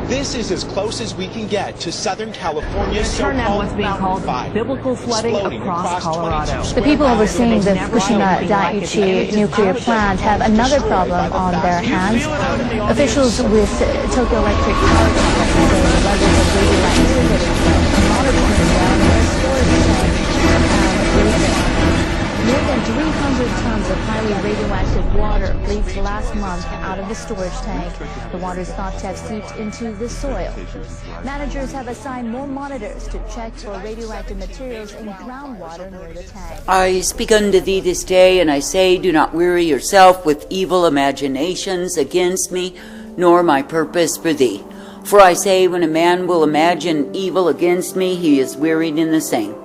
This is as close as we can get to Southern California's Turnout was so-called being mountain called fire, biblical flooding exploding across Colorado. The people overseeing the Fukushima Daiichi nuclear plant have another problem on their hands. Officials with Tokyo Electric Power Company say the levels of radioactivity monitoring down their storage tank have risen. More than 300 tons of highly radioactive water leaked last month out of the storage tank. The water is thought to have seeped into the soil. Managers have assigned more monitors to check for radioactive materials in groundwater near the tank. I speak unto thee this day, and I say, do not weary yourself with evil imaginations against me, nor my purpose for thee. For I say, when a man will imagine evil against me, he is wearied in the same.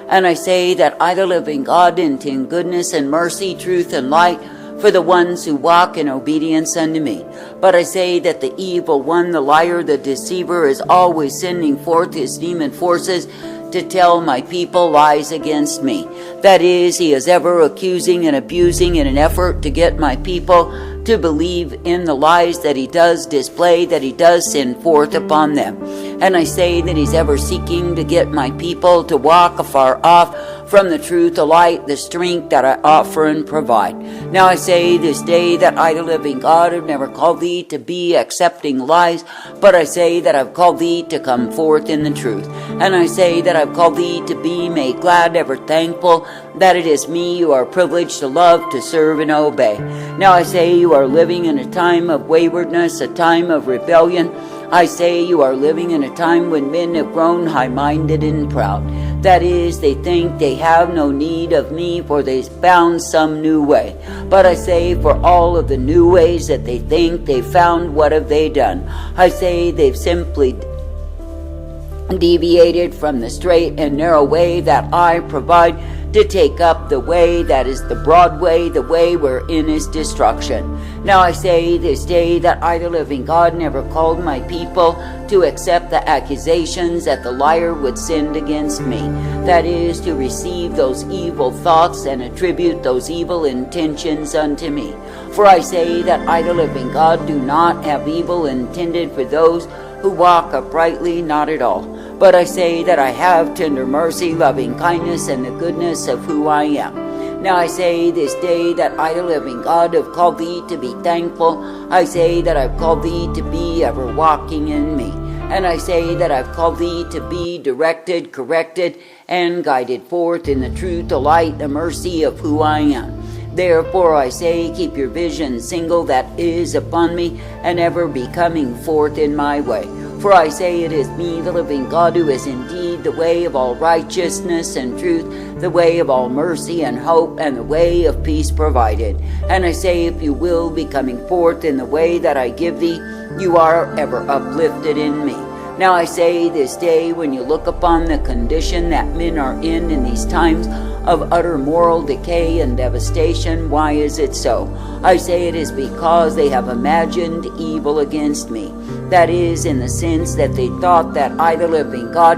And I say that I, the living God, intend goodness and mercy, truth and light, for the ones who walk in obedience unto me. But I say that the evil one, the liar, the deceiver, is always sending forth his demon forces to tell my people lies against me. That is, he is ever accusing and abusing in an effort to get my people to believe in the lies that he does display, that he does send forth upon them. And I say that he's ever seeking to get my people to walk afar off from the truth, the light, the strength that I offer and provide. Now I say this day that I, the living God, have never called thee to be accepting lies, but I say that I've called thee to come forth in the truth. And I say that I've called thee to be made glad, ever thankful, that it is me you are privileged to love, to serve, and obey. Now I say you are living in a time of waywardness, a time of rebellion. I say you are living in a time when men have grown high-minded and proud. That is, they think they have no need of me, for they found some new way. But I say, for all of the new ways that they think they found, what have they done? I say they've simply deviated from the straight and narrow way that I provide, to take up the way that is the broad way, the way wherein is destruction. Now I say this day that I, the living God, never called my people to accept the accusations that the liar would send against me. That is, to receive those evil thoughts and attribute those evil intentions unto me. For I say that I, the living God, do not have evil intended for those who walk uprightly, not at all. But I say that I have tender mercy, loving kindness, and the goodness of who I am. Now I say this day that I, the living God, have called thee to be thankful. I say that I've called thee to be ever walking in me. And I say that I've called thee to be directed, corrected, and guided forth in the truth, the light, the mercy of who I am. Therefore I say, keep your vision single that is upon me, and ever be coming forth in my way. For I say it is me, the living God, who is indeed the way of all righteousness and truth, the way of all mercy and hope, and the way of peace provided. And I say, if you will be coming forth in the way that I give thee, you are ever uplifted in me. Now I say this day, when you look upon the condition that men are in these times of utter moral decay and devastation, why is it so? I say it is because they have imagined evil against me. That is, in the sense that they thought that I, the living God,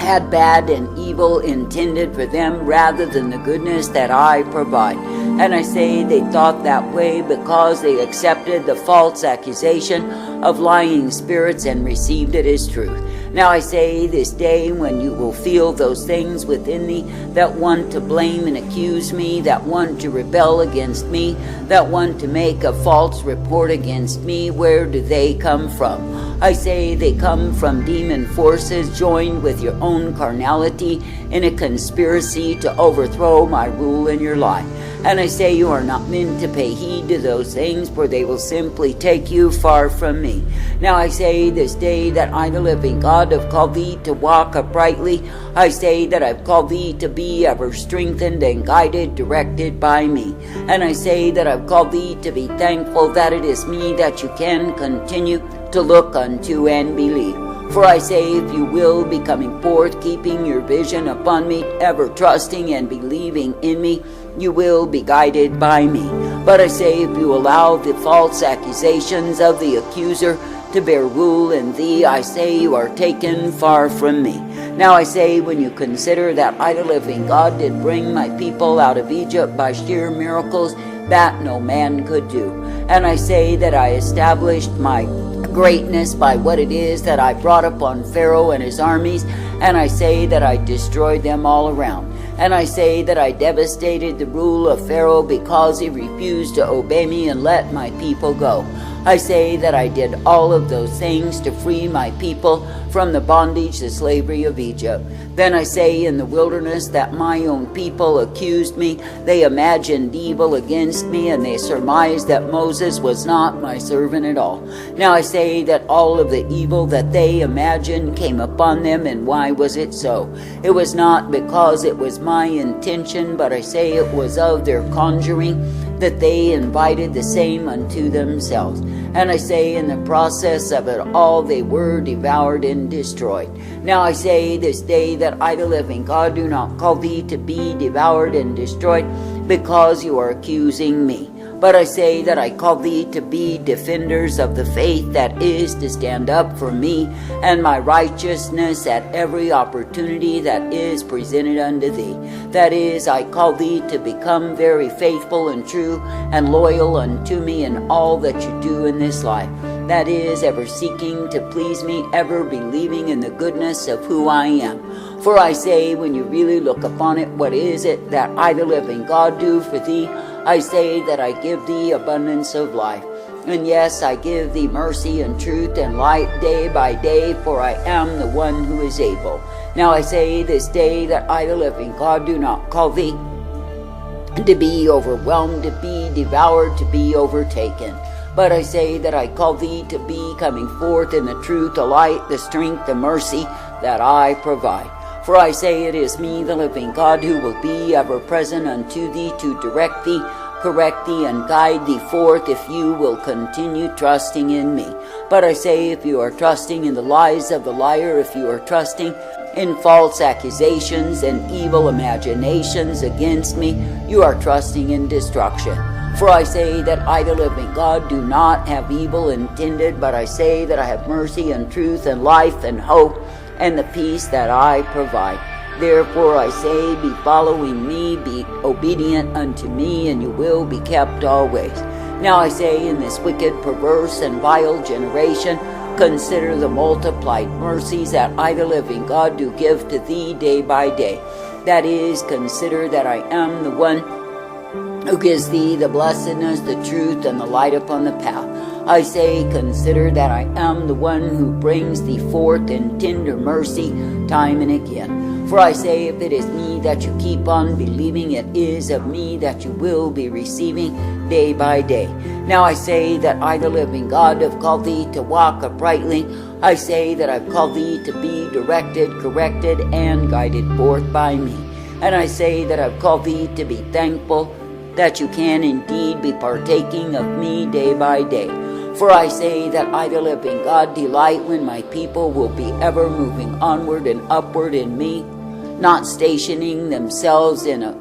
had bad and evil intended for them rather than the goodness that I provide. And I say they thought that way because they accepted the false accusation of lying spirits and received it as truth. Now I say this day, when you will feel those things within thee that want to blame and accuse me, that want to rebel against me, that want to make a false report against me, where do they come from? I say they come from demon forces joined with your own carnality in a conspiracy to overthrow my rule in your life. And I say you are not meant to pay heed to those things, for they will simply take you far from me. Now I say this day that I, the living God, have called thee to walk uprightly. I say that I've called thee to be ever strengthened and guided, directed by me. And I say that I've called thee to be thankful that it is me that you can continue to look unto and believe. For I say, if you will be coming forth, keeping your vision upon me, ever trusting and believing in me, you will be guided by me. But I say, if you allow the false accusations of the accuser to bear rule in thee, I say you are taken far from me. Now I say, when you consider that I, the living God, did bring my people out of Egypt by sheer miracles that no man could do, and I say that I established my greatness by what it is that I brought upon Pharaoh and his armies, and I say that I destroyed them all around. And I say that I devastated the rule of Pharaoh because he refused to obey me and let my people go. I say that I did all of those things to free my people from the bondage, the slavery of Egypt. Then I say in the wilderness that my own people accused me. They imagined evil against me, and they surmised that Moses was not my servant at all. Now I say that all of the evil that they imagined came upon them, and why was it so? It was not because it was my intention, but I say it was of their conjuring, that they invited the same unto themselves. And I say in the process of it all they were devoured and destroyed. Now I say this day that I, the living God, do not call thee to be devoured and destroyed because you are accusing me. But I say that I call thee to be defenders of the faith, that is, to stand up for me and my righteousness at every opportunity that is presented unto thee. That is, I call thee to become very faithful and true and loyal unto me in all that you do in this life. That is, ever seeking to please me, ever believing in the goodness of who I am. For I say, when you really look upon it, what is it that I, the living God, do for thee? I say that I give thee abundance of life. And yes, I give thee mercy and truth and light day by day, for I am the one who is able. Now I say this day that I, the living God, do not call thee to be overwhelmed, to be devoured, to be overtaken. But I say that I call thee to be coming forth in the truth, the light, the strength, the mercy that I provide. For I say it is me, the living God, who will be ever present unto thee to direct thee, correct thee, and guide thee forth if you will continue trusting in me. But I say if you are trusting in the lies of the liar, if you are trusting in false accusations and evil imaginations against me, you are trusting in destruction. For I say that I, the living God, do not have evil intended, but I say that I have mercy and truth and life and hope and the peace that I provide. Therefore I say, be following me, be obedient unto me, and you will be kept always. Now I say, in this wicked, perverse, and vile generation, consider the multiplied mercies that I, the living God, do give to thee day by day. That is, consider that I am the one who gives thee the blessedness, the truth, and the light upon the path. I say, consider that I am the one who brings thee forth in tender mercy time and again. For I say, if it is me that you keep on believing, it is of me that you will be receiving day by day. Now I say that I, the living God, have called thee to walk uprightly. I say that I've called thee to be directed, corrected, and guided forth by me. And I say that I've called thee to be thankful that you can indeed be partaking of me day by day. For I say that I, the living God, delight when my people will be ever moving onward and upward in me, not stationing themselves in a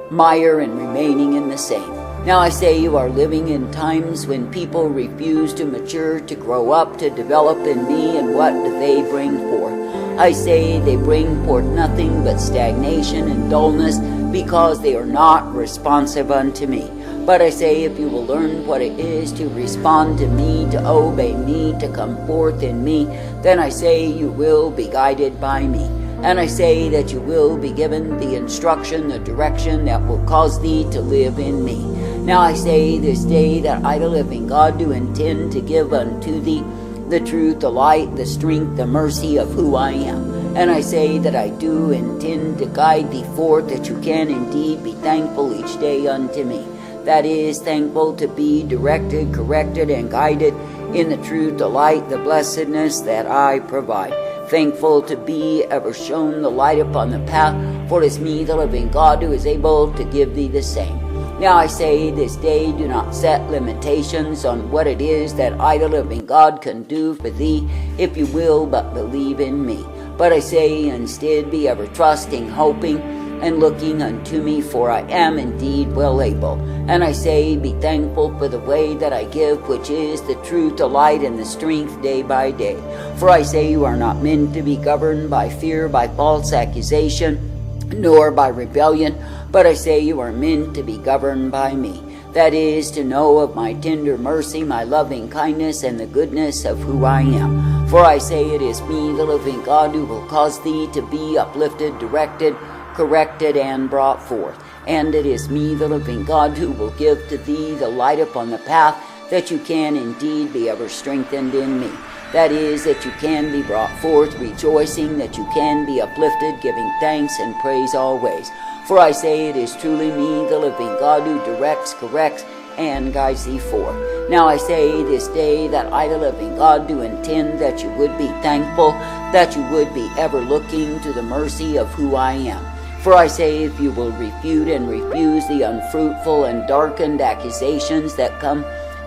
mire and remaining in the same. Now I say you are living in times when people refuse to mature, to grow up, to develop in me, and what do they bring forth? I say they bring forth nothing but stagnation and dullness, because they are not responsive unto me. But I say, if you will learn what it is to respond to me, to obey me, to come forth in me, then I say you will be guided by me. And I say that you will be given the instruction, the direction that will cause thee to live in me. Now I say this day that I, the living God, do intend to give unto thee the truth, the light, the strength, the mercy of who I am. And I say that I do intend to guide thee forth, that you can indeed be thankful each day unto me. That is, thankful to be directed, corrected, and guided in the truth, the light, the blessedness that I provide. Thankful to be ever shown the light upon the path, for it is me, the living God, who is able to give thee the same. Now I say this day, do not set limitations on what it is that I, the living God, can do for thee, if you will but believe in me. But I say instead, be ever trusting, hoping, and looking unto me, for I am indeed well able. And I say, be thankful for the way that I give, which is the truth, the light, and the strength day by day. For I say you are not meant to be governed by fear, by false accusation, nor by rebellion, but I say you are meant to be governed by me. That is, to know of my tender mercy, my loving kindness, and the goodness of who I am. For I say it is me, the living God, who will cause thee to be uplifted, directed, corrected, and brought forth. And it is me, the living God, who will give to thee the light upon the path, that you can indeed be ever strengthened in me. That is, that you can be brought forth, rejoicing, that you can be uplifted, giving thanks and praise always. For I say it is truly me, the living God, who directs, corrects, and guides thee forth. Now I say this day that I, the living God, do intend that you would be thankful, that you would be ever looking to the mercy of who I am. For I say, if you will refute and refuse the unfruitful and darkened accusations that come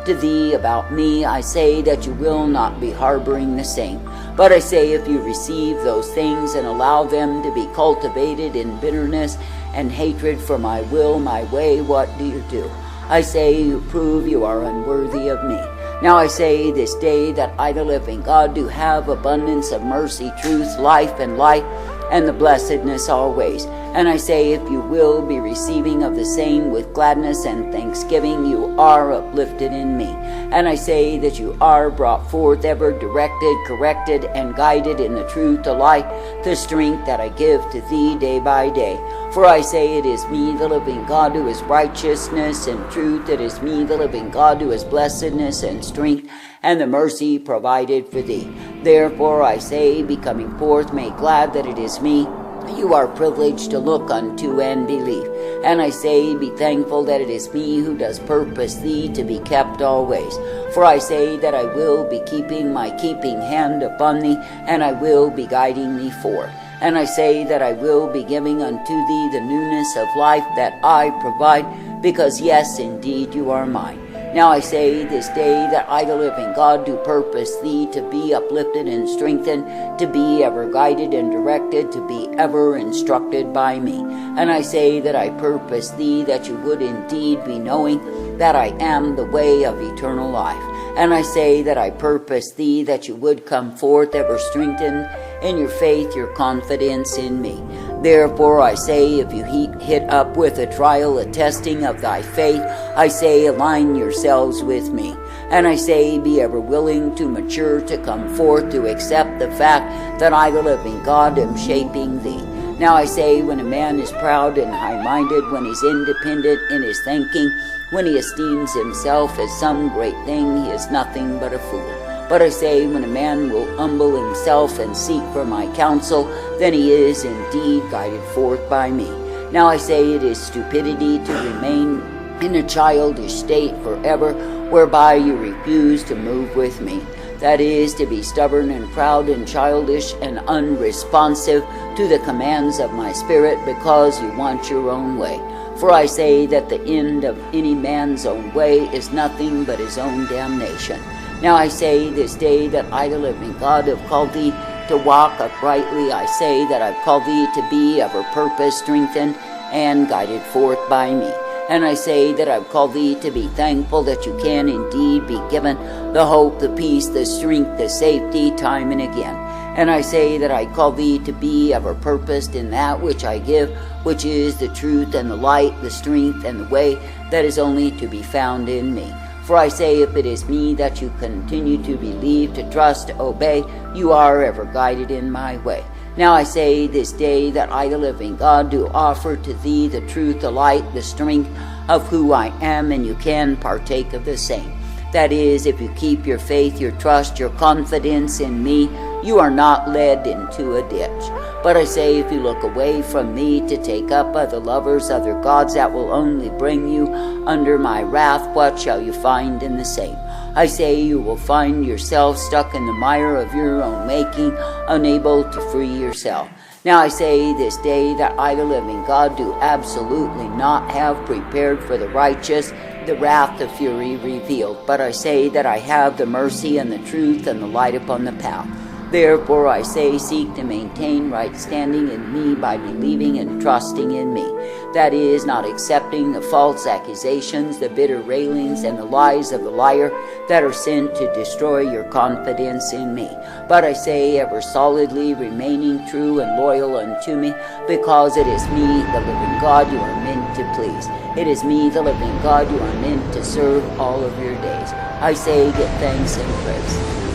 to thee about me, I say that you will not be harboring the same. But I say, if you receive those things and allow them to be cultivated in bitterness and hatred for my will, my way, what do? I say, you prove you are unworthy of me. Now I say this day that I, the living God, do have abundance of mercy, truth, life, and light, and the blessedness always. And I say, if you will be receiving of the same with gladness and thanksgiving, you are uplifted in me. And I say that you are brought forth, ever directed, corrected, and guided in the truth, the light, the strength that I give to thee day by day. For I say it is me, the living God, who is righteousness and truth. It is me, the living God, who is blessedness and strength, and the mercy provided for thee. Therefore I say, be coming forth, make glad that it is me you are privileged to look unto and believe. And I say, be thankful that it is me who does purpose thee to be kept always. For I say that I will be keeping my keeping hand upon thee, and I will be guiding thee forth. And I say that I will be giving unto thee the newness of life that I provide, because yes, indeed, you are mine. Now I say this day that I, the living God, do purpose thee to be uplifted and strengthened, to be ever guided and directed, to be ever instructed by me. And I say that I purpose thee that you would indeed be knowing that I am the way of eternal life. And I say that I purpose thee that you would come forth ever strengthened in your faith, your confidence in me. Therefore I say, if you hit up with a trial, a testing of thy faith, I say, align yourselves with me. And I say, be ever willing to mature, to come forth, to accept the fact that I, the living God, am shaping thee. Now I say, when a man is proud and high-minded, when he's independent in his thinking, when he esteems himself as some great thing, he is nothing but a fool. But I say, when a man will humble himself and seek for my counsel, then he is indeed guided forth by me. Now I say, it is stupidity to remain in a childish state forever, whereby you refuse to move with me. That is, to be stubborn and proud and childish and unresponsive to the commands of my spirit, because you want your own way. For I say that the end of any man's own way is nothing but his own damnation. Now I say this day that I, the living God, have called thee to walk uprightly. I say that I've called thee to be ever purpose, strengthened, and guided forth by me. And I say that I've called thee to be thankful that you can indeed be given the hope, the peace, the strength, the safety, time and again. And I say that I call thee to be ever purposed in that which I give, which is the truth and the light, the strength and the way that is only to be found in me. For I say, if it is me that you continue to believe, to trust, to obey, you are ever guided in my way. Now I say this day that I, the living God, do offer to thee the truth, the light, the strength of who I am, and you can partake of the same. That is, if you keep your faith, your trust, your confidence in me, you are not led into a ditch. But I say, if you look away from me to take up other lovers, other gods that will only bring you under my wrath, what shall you find in the same? I say, you will find yourself stuck in the mire of your own making, unable to free yourself. Now I say this day that I, the living God, do absolutely not have prepared for the righteous the wrath of fury revealed. But I say that I have the mercy and the truth and the light upon the path. Therefore I say, seek to maintain right standing in me by believing and trusting in me. that is, not accepting the false accusations, the bitter railings, and the lies of the liar that are sent to destroy your confidence in me. But I say, ever solidly remaining true and loyal unto me, because it is me, the living God, you are meant to please. It is me, the living God, you are meant to serve all of your days. I say, give thanks and praise.